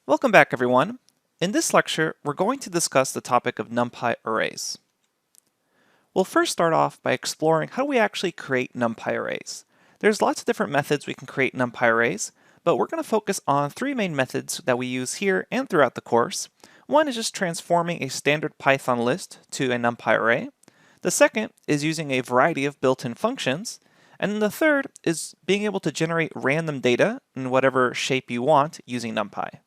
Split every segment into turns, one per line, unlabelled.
Welcome back, everyone. In this lecture, we're going to discuss the topic of NumPy arrays. We'll first start off by exploring how we actually create NumPy arrays. There's lots of different methods we can create NumPy arrays, but we're going to focus on three main methods that we use here and throughout the course. One is just transforming a standard Python list to a NumPy array. The second is using a variety of built-in functions. And then the third is being able to generate random data in whatever shape you want using NumPy.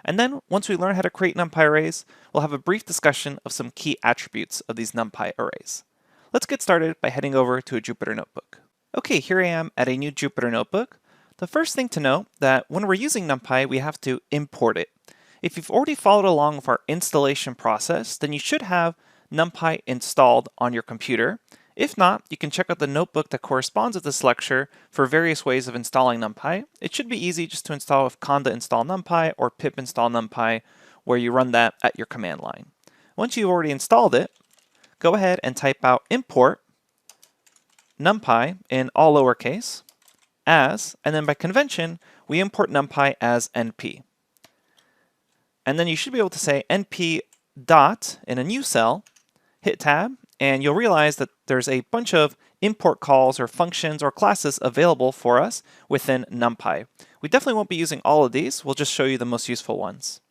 And then, once we learn how to create NumPy arrays, we'll have a brief discussion of some key attributes of these NumPy arrays. Let's get started by heading over to a Jupyter Notebook. Okay, here I am at a new Jupyter Notebook. The first thing to note that when we're using NumPy, we have to import it. If you've already followed along with our installation process, then you should have NumPy installed on your computer. If not, you can check out the notebook that corresponds with this lecture for various ways of installing NumPy. It should be easy just to install with conda install NumPy or pip install NumPy, where you run that at your command line. Once you've already installed it, go ahead and type out import NumPy in all lowercase as, and then by convention, we import NumPy as NP. And then you should be able to say NP dot in a new cell, hit tab, and you'll realize that there's a bunch of import calls or functions or classes available for us within NumPy. We definitely won't be using all of these. We'll just show you the most useful ones.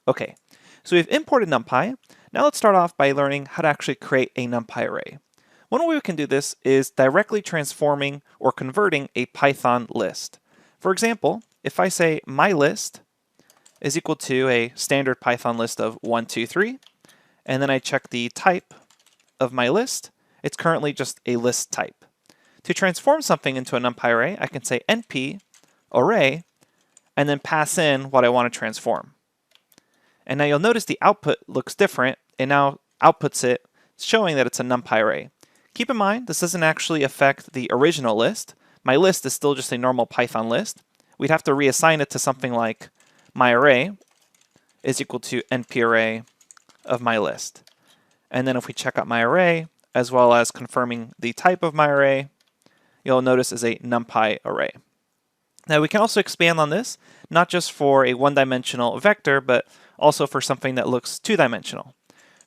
Okay, so we've imported NumPy. Now let's start off by learning how to actually create a NumPy array. One way we can do this is directly transforming or converting a Python list. For example, if I say my list is equal to a standard Python list of 1, 2, 3, and then I check the type of my list, it's currently just a list type. To transform something into a NumPy array, I can say np array and then pass in what I want to transform. And now you'll notice the output looks different. It now outputs it showing that it's a NumPy array. Keep in mind, this doesn't actually affect the original list. My list is still just a normal Python list. We'd have to reassign it to something like my array is equal to np array of my list. And then if we check out my array, as well as confirming the type of my array, you'll notice is a NumPy array. Now we can also expand on this, not just for a one-dimensional vector, but also for something that looks two-dimensional.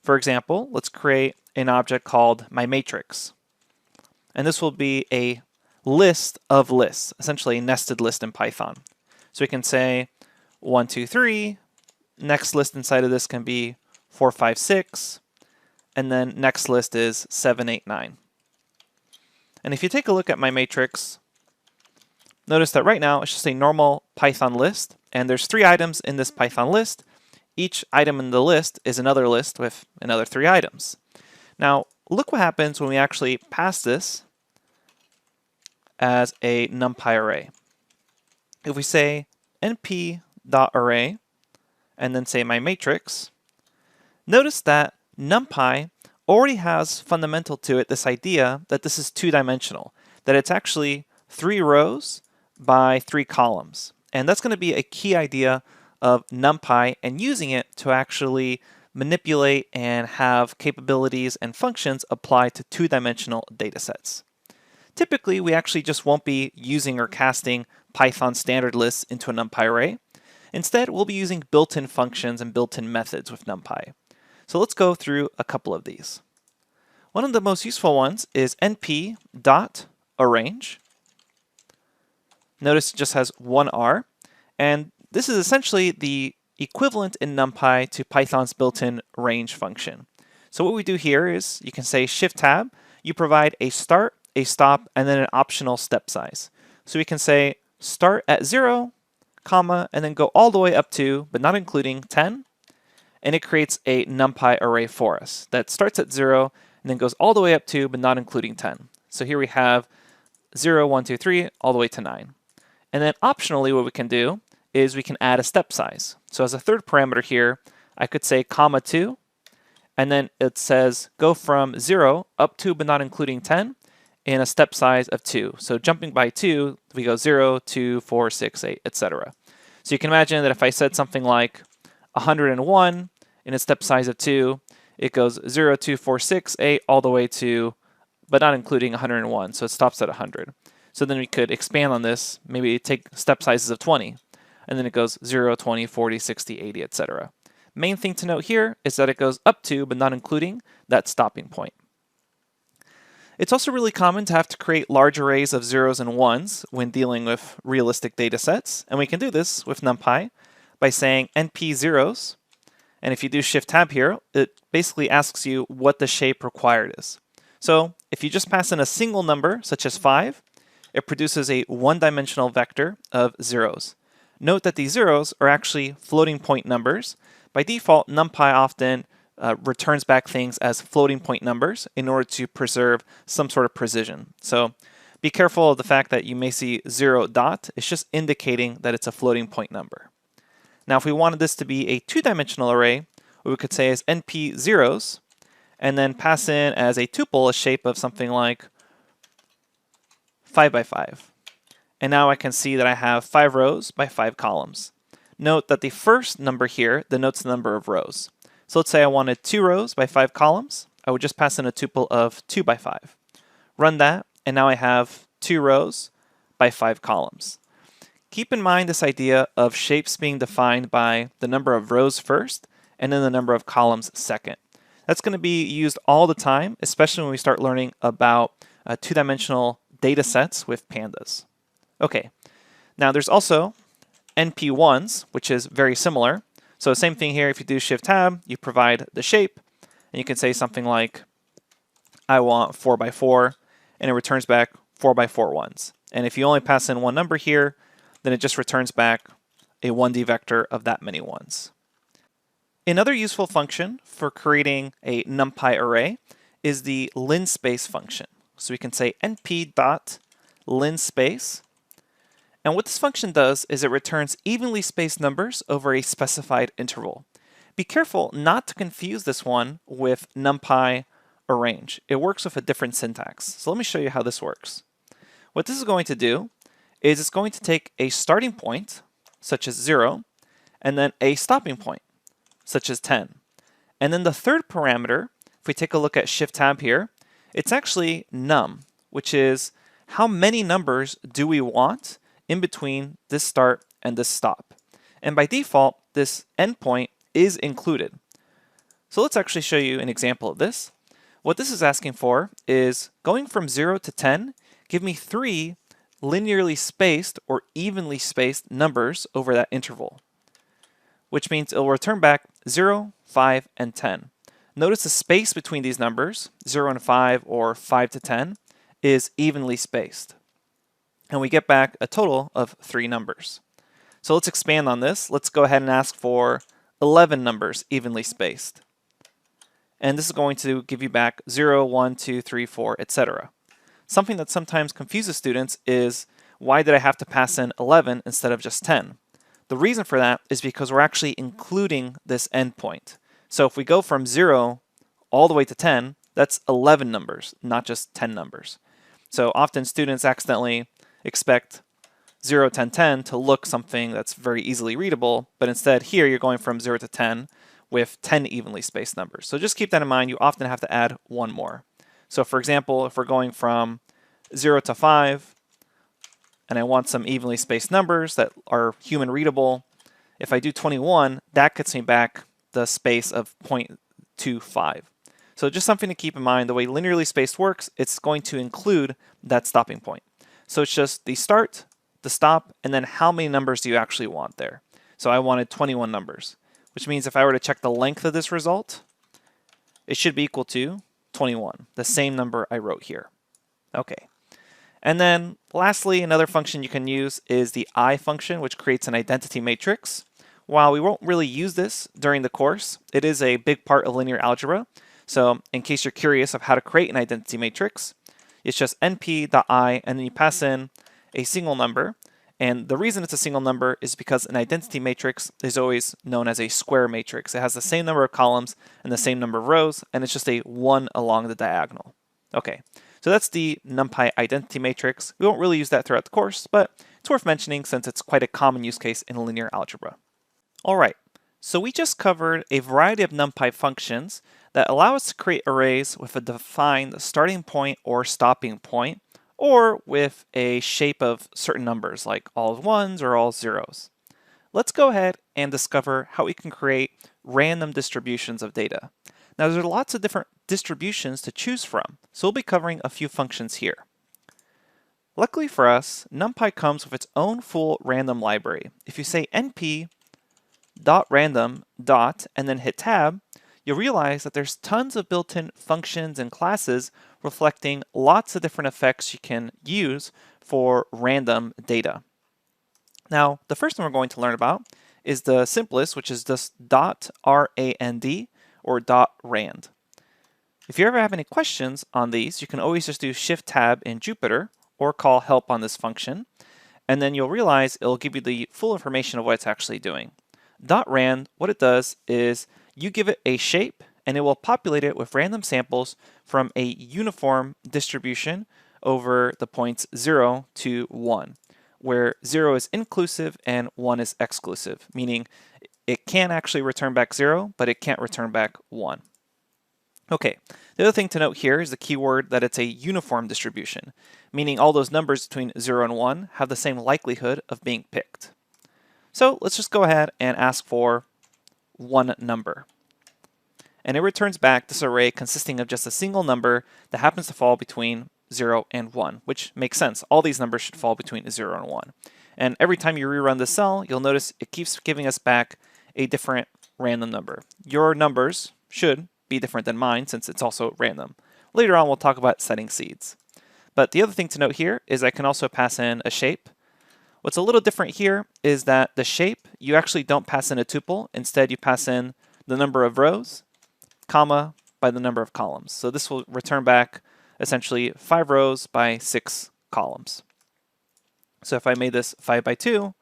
For example, let's create an object called my matrix. And this will be a list of lists, essentially a nested list in Python. So we can say 1, 2, 3, next list inside of this can be 4, 5, 6, and then next list is 7, 8, 9. And if you take a look at my matrix, notice that right now it's just a normal Python list, and there's 3 items in this Python list. Each item in the list is another list with another 3 items. Now, look what happens when we actually pass this as a NumPy array. If we say np.array and then say my matrix, notice that NumPy already has fundamental to it this idea that this is two-dimensional, that it's actually 3 rows by 3 columns. And that's going to be a key idea of NumPy and using it to actually manipulate and have capabilities and functions apply to two-dimensional data sets. Typically, we actually just won't be using or casting Python standard lists into a NumPy array. Instead, we'll be using built-in functions and built-in methods with NumPy. So let's go through a couple of these. One of the most useful ones is np.arrange. Notice it just has one R, and this is essentially the equivalent in NumPy to Python's built-in range function. So what we do here is you can say Shift Tab, you provide a start, a stop, and then an optional step size. So we can say start at 0, comma, and then go all the way up to, but not including, 10. And it creates a NumPy array for us that starts at 0 and then goes all the way up to, but not including 10. So here we have 0, 1, 2, 3, all the way to 9. And then optionally what we can do is we can add a step size. So as a third parameter here, I could say comma 2, and then it says go from 0 up to, but not including 10, in a step size of 2. So jumping by 2, we go 0, 2, 4, 6, 8, etc. So you can imagine that if I said something like 101 in a step size of 2, it goes 0, 2, 4, 6, 8, all the way to, but not including 101, so it stops at 100. So then we could expand on this, maybe take step sizes of 20. and then it goes 0, 20, 40, 60, 80, etc. Main thing to note here is that it goes up to, but not including, that stopping point. It's also really common to have to create large arrays of zeros and ones when dealing with realistic data sets, and we can do this with NumPy by saying np zeros, and if you do Shift Tab here, it basically asks you what the shape required is. So if you just pass in a single number, such as 5, it produces a one-dimensional vector of zeros. Note that these zeros are actually floating point numbers. By default, NumPy often returns back things as floating point numbers in order to preserve some sort of precision. So be careful of the fact that you may see 0 dot. It's just indicating that it's a floating point number. Now if we wanted this to be a two-dimensional array, what we could say is np zeros, and then pass in as a tuple a shape of something like 5 by 5. And now I can see that I have 5 rows by 5 columns. Note that the first number here denotes the number of rows. So let's say I wanted 2 rows by 5 columns. I would just pass in a tuple of 2 by 5. Run that, and now I have 2 rows by 5 columns. Keep in mind this idea of shapes being defined by the number of rows first, and then the number of columns second. That's going to be used all the time, especially when we start learning about two-dimensional data sets with pandas. Okay, now there's also np1s, which is very similar. So same thing here, if you do Shift Tab, you provide the shape, and you can say something like, I want 4 by 4, and it returns back 4 by 4 ones. And if you only pass in one number here, then it just returns back a 1D vector of that many ones. Another useful function for creating a NumPy array is the linspace function. So we can say np.linspace. And what this function does is it returns evenly spaced numbers over a specified interval. Be careful not to confuse this one with NumPy arrange. It works with a different syntax. So let me show you how this works. What this is going to do is it's going to take a starting point, such as 0, and then a stopping point, such as 10. And then the third parameter, if we take a look at Shift Tab here, it's actually num, which is how many numbers do we want in between this start and this stop. And by default, this endpoint is included. So let's actually show you an example of this. What this is asking for is going from 0 to 10, give me 3 linearly spaced or evenly spaced numbers over that interval, which means it will return back 0, 5, and 10. Notice the space between these numbers, 0 and 5 or 5 to 10, is evenly spaced. And we get back a total of 3 numbers. So let's expand on this. Let's go ahead and ask for 11 numbers evenly spaced. And this is going to give you back 0, 1, 2, 3, 4, etc. Something that sometimes confuses students is, why did I have to pass in 11 instead of just 10? The reason for that is because we're actually including this endpoint. So if we go from 0 all the way to 10, that's 11 numbers, not just 10 numbers. So often students accidentally expect 0, 10, 10 to look something that's very easily readable, but instead here you're going from 0 to 10 with 10 evenly spaced numbers. So just keep that in mind. You often have to add one more. So for example, if we're going from 0 to 5, and I want some evenly spaced numbers that are human readable, if I do 21, that gets me back the space of 0.25. So just something to keep in mind, the way linearly spaced works, it's going to include that stopping point. So it's just the start, the stop, and then how many numbers do you actually want there. So I wanted 21 numbers, which means if I were to check the length of this result, it should be equal to 21, the same number I wrote here. Okay. And then lastly, another function you can use is the I function, which creates an identity matrix. While we won't really use this during the course, it is a big part of linear algebra. So in case you're curious of how to create an identity matrix, it's just np.I, and then you pass in a single number. And the reason it's a single number is because an identity matrix is always known as a square matrix. It has the same number of columns and the same number of rows, and it's just a 1 along the diagonal. Okay, so that's the NumPy identity matrix. We won't really use that throughout the course, but it's worth mentioning since it's quite a common use case in linear algebra. All right, so we just covered a variety of NumPy functions that allow us to create arrays with a defined starting point or stopping point, or with a shape of certain numbers like all ones or all zeros. let's go ahead and discover how we can create random distributions of data. Now there are lots of different distributions to choose from, so we'll be covering a few functions here. Luckily for us, NumPy comes with its own full random library. If you say np.random. And then hit tab, you'll realize that there's tons of built-in functions and classes reflecting lots of different effects you can use for random data. Now, the first one we're going to learn about is the simplest, which is just .rand or .rand. If you ever have any questions on these, you can always just do Shift-Tab in Jupyter or call help on this function, and then you'll realize it'll give you the full information of what it's actually doing. .rand, what it does is you give it a shape and it will populate it with random samples from a uniform distribution over the points 0 to 1, where 0 is inclusive and 1 is exclusive, meaning it can actually return back 0, but it can't return back 1. Okay, the other thing to note here is the keyword that it's a uniform distribution, meaning all those numbers between 0 and 1 have the same likelihood of being picked. So let's just go ahead and ask for one number. And it returns back this array consisting of just a single number that happens to fall between 0 and 1, which makes sense. All these numbers should fall between 0 and 1. And every time you rerun the cell, you'll notice it keeps giving us back a different random number. Your numbers should be different than mine since it's also random. Later on, we'll talk about setting seeds. But the other thing to note here is I can also pass in a shape. What's a little different here is that the shape, you actually don't pass in a tuple. Instead, you pass in the number of rows, comma, by the number of columns. So this will return back essentially 5 rows by 6 columns. So if I made this 5 by 2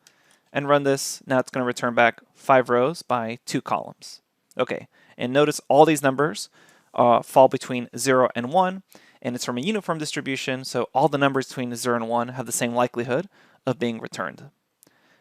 and run this, now it's going to return back 5 rows by 2 columns. Okay, and notice all these numbers fall between 0 and 1, and it's from a uniform distribution, so all the numbers between 0 and 1 have the same likelihood of being returned.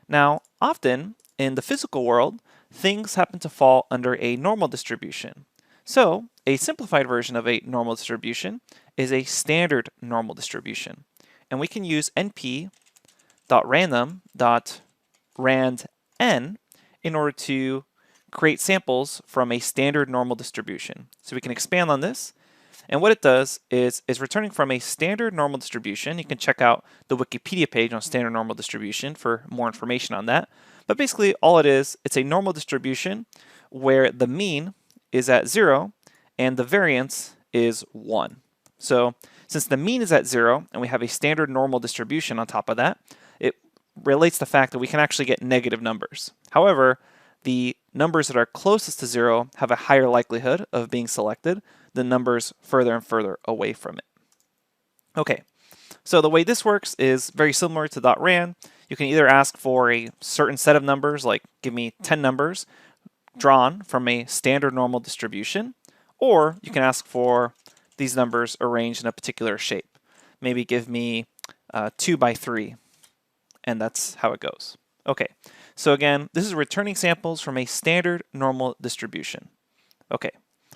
Now, often in the physical world, things happen to fall under a normal distribution. So, a simplified version of a normal distribution is a standard normal distribution. And we can use np.random.randn in order to create samples from a standard normal distribution. So we can expand on this. And what it does is returning from a standard normal distribution. You can check out the Wikipedia page on standard normal distribution for more information on that. But basically all it is, it's a normal distribution where the mean is at 0 and the variance is 1. So since the mean is at 0 and we have a standard normal distribution on top of that, it relates the fact that we can actually get negative numbers. However, the numbers that are closest to 0 have a higher likelihood of being selected than numbers further and further away from it. Okay, so the way this works is very similar to .rand. You can either ask for a certain set of numbers, like give me 10 numbers drawn from a standard normal distribution, or you can ask for these numbers arranged in a particular shape. Maybe give me 2 by 3, and that's how it goes. Okay, so again, this is returning samples from a standard normal distribution. Okay,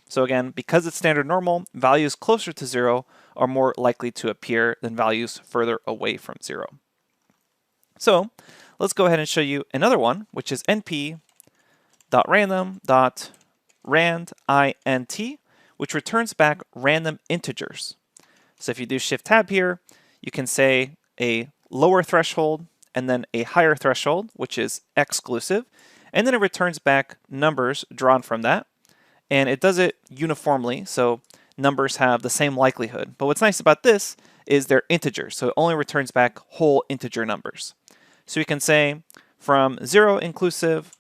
so again, because it's standard normal, values closer to 0 are more likely to appear than values further away from 0. So let's go ahead and show you another one, which is np.random.randint, which returns back random integers. So if you do Shift-Tab here, you can say a lower threshold and then a higher threshold, which is exclusive, and then it returns back numbers drawn from that. And it does it uniformly, so numbers have the same likelihood. But what's nice about this is they're integers, so it only returns back whole integer numbers. So we can say from 0 inclusive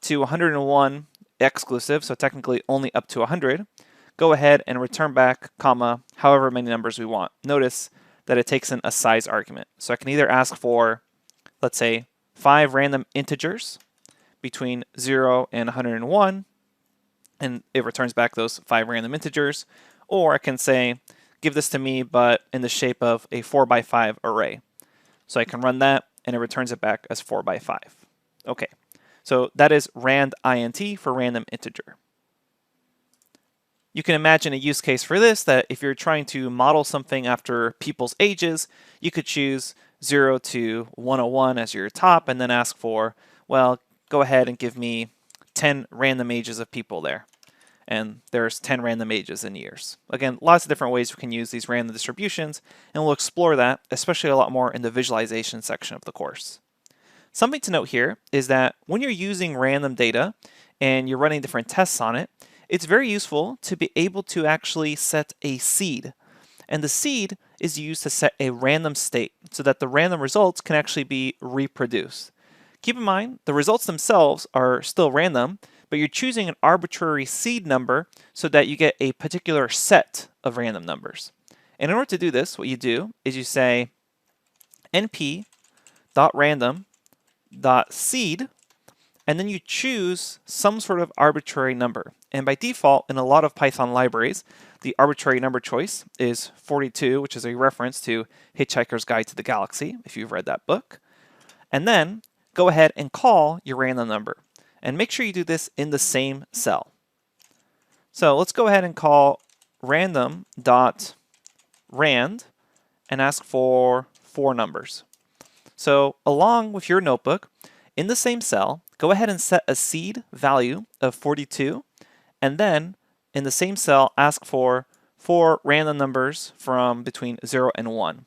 to 101 exclusive, so technically only up to 100, go ahead and return back, comma, however many numbers we want. Notice that it takes in a size argument. So I can either ask for, let's say, 5 random integers between 0 and 101, and it returns back those 5 random integers, or I can say, give this to me, but in the shape of a 4 by 5 array. So I can run that, and it returns it back as 4 by 5. Okay, so that is randint for random integer. You can imagine a use case for this, that if you're trying to model something after people's ages, you could choose 0 to 101 as your top, and then ask for well, go ahead and give me 10 random ages of people there. And there's 10 random ages in years. Again, lots of different ways we can use these random distributions, and we'll explore that, especially a lot more in the visualization section of the course. Something to note here is that when you're using random data and you're running different tests on it, it's very useful to be able to actually set a seed. And the seed is used to set a random state so that the random results can actually be reproduced. Keep in mind, the results themselves are still random, but you're choosing an arbitrary seed number so that you get a particular set of random numbers. And in order to do this, what you do is you say np.random.seed, and then you choose some sort of arbitrary number. And by default, in a lot of Python libraries, the arbitrary number choice is 42, which is a reference to Hitchhiker's Guide to the Galaxy, if you've read that book. And then go ahead and call your random number. And make sure you do this in the same cell. So let's go ahead and call random.rand and ask for 4 numbers. So along with your notebook, in the same cell, go ahead and set a seed value of 42, and then in the same cell, ask for 4 random numbers from between 0 and 1.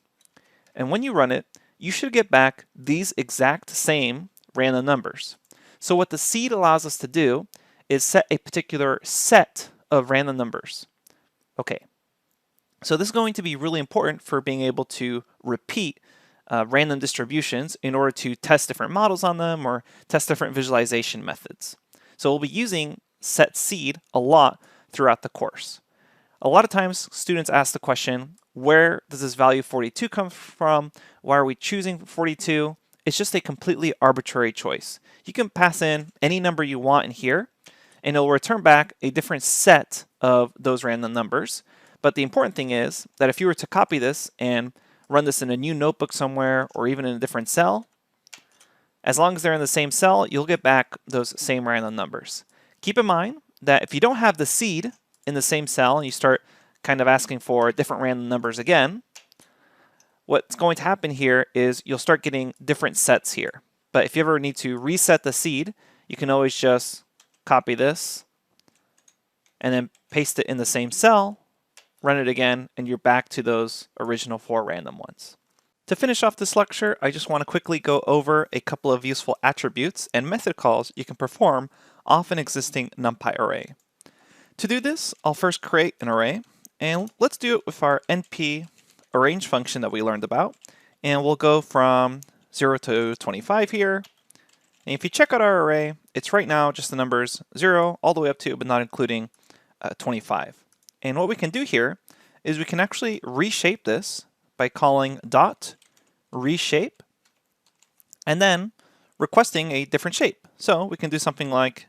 And when you run it, you should get back these exact same random numbers. So what the seed allows us to do is set a particular set of random numbers. Okay, so this is going to be really important for being able to repeat random distributions in order to test different models on them or test different visualization methods. So we'll be using set seed a lot throughout the course. A lot of times students ask the question, where does this value 42 come from? Why are we choosing 42? It's just a completely arbitrary choice. You can pass in any number you want in here, and it will return back a different set of those random numbers. But the important thing is that if you were to copy this and run this in a new notebook somewhere or even in a different cell, as long as they're in the same cell, you'll get back those same random numbers. Keep in mind that if you don't have the seed in the same cell and you start kind of asking for different random numbers again, what's going to happen here is you'll start getting different sets here. But if you ever need to reset the seed, you can always just copy this and then paste it in the same cell, run it again, and you're back to those original 4 random ones. To finish off this lecture, I just want to quickly go over a couple of useful attributes and method calls you can perform off an existing NumPy array. To do this, I'll first create an array, and let's do it with our np arrange function that we learned about, and we'll go from 0 to 25 here. And if you check out our array, it's right now just the numbers 0 all the way up to, but not including 25. And what we can do here is we can actually reshape this by calling dot reshape and then requesting a different shape. So we can do something like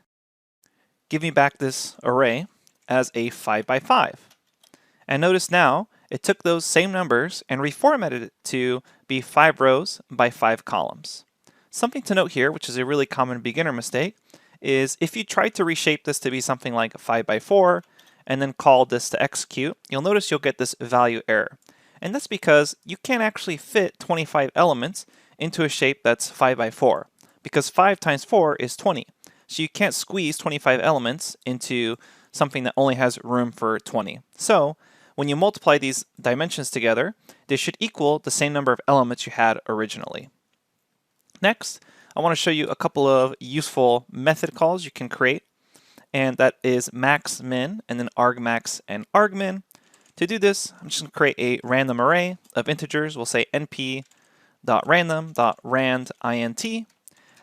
give me back this array as a 5 by 5. And notice now it took those same numbers and reformatted it to be 5 rows by 5 columns. Something to note here, which is a really common beginner mistake, is if you try to reshape this to be something like 5 by 4 and then call this to execute, you'll notice you'll get this value error. And that's because you can't actually fit 25 elements into a shape that's 5 by 4, because 5 times 4 is 20. So you can't squeeze 25 elements into something that only has room for 20. So when you multiply these dimensions together, they should equal the same number of elements you had originally. Next, I want to show you a couple of useful method calls you can create, and that is max min and then argmax and argmin. To do this, I'm just going to create a random array of integers. We'll say np.random.randint,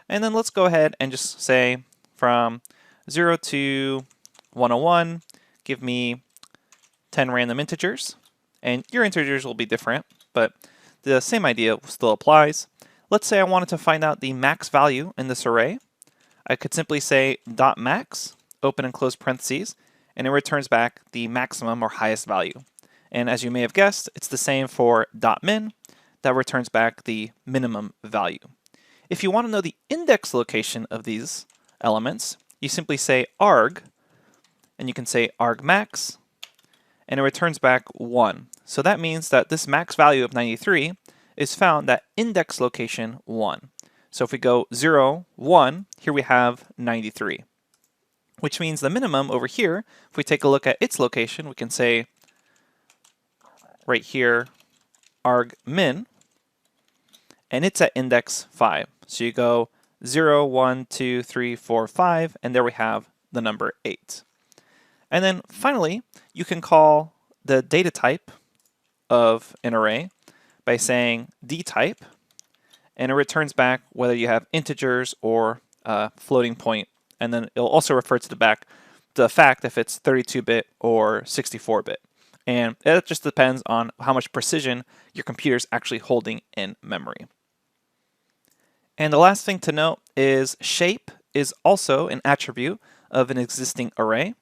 and then let's go ahead and just say from 0 to 101, give me 10 random integers, and your integers will be different, but the same idea still applies. Let's say I wanted to find out the max value in this array. I could simply say dot max, open and close parentheses, and it returns back the maximum or highest value. And as you may have guessed, it's the same for dot min, that returns back the minimum value. If you want to know the index location of these elements, you simply say arg, and you can say argmax, and it returns back 1. So that means that this max value of 93 is found at index location 1. So if we go 0, 1, here we have 93, which means the minimum over here, if we take a look at its location, we can say right here, arg min, and it's at index 5. So you go 0, 1, 2, 3, 4, 5, and there we have the number 8. And then finally, you can call the data type of an array by saying dtype, and it returns back whether you have integers or floating point, and then it'll also refer to the fact if it's 32-bit or 64-bit. And it just depends on how much precision your computer's actually holding in memory. And the last thing to note is shape is also an attribute of an existing array.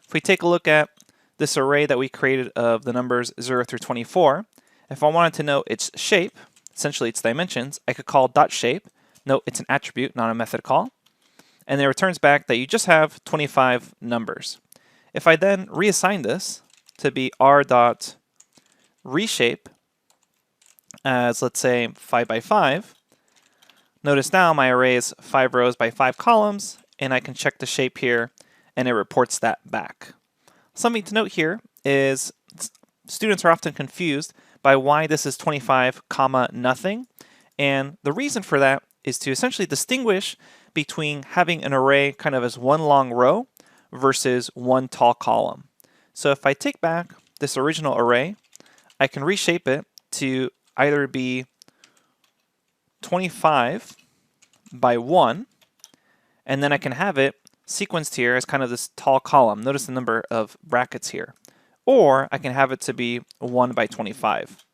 If we take a look at this array that we created of the numbers 0 through 24, if I wanted to know its shape, essentially its dimensions, I could call .shape. Note it's an attribute, not a method call. And it returns back that you just have 25 numbers. If I then reassign this to be r.reshape as, let's say, 5 by 5, notice now my array is 5 rows by 5 columns, and I can check the shape here, and it reports that back. Something to note here is students are often confused by why this is 25 comma nothing, and the reason for that is to essentially distinguish between having an array kind of as one long row versus one tall column. So if I take back this original array, I can reshape it to either be 25 by 1, and then I can have it sequenced here as kind of this tall column. Notice the number of brackets here. Or I can have it to be 1 by 25.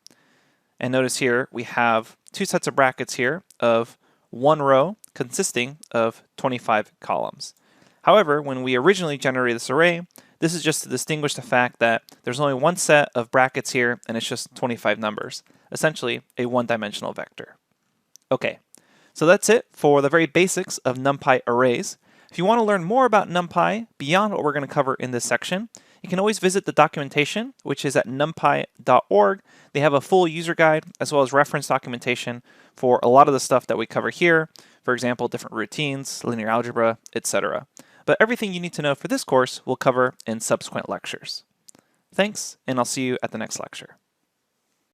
And notice here we have two sets of brackets here of one row consisting of 25 columns. However, when we originally generated this array, this is just to distinguish the fact that there's only one set of brackets here and it's just 25 numbers, essentially a one-dimensional vector. Okay, so that's it for the very basics of NumPy arrays. If you want to learn more about NumPy beyond what we're going to cover in this section, you can always visit the documentation, which is at numpy.org. They have a full user guide as well as reference documentation for a lot of the stuff that we cover here. For example, different routines, linear algebra, etc. But everything you need to know for this course we'll cover in subsequent lectures. Thanks, and I'll see you at the next lecture.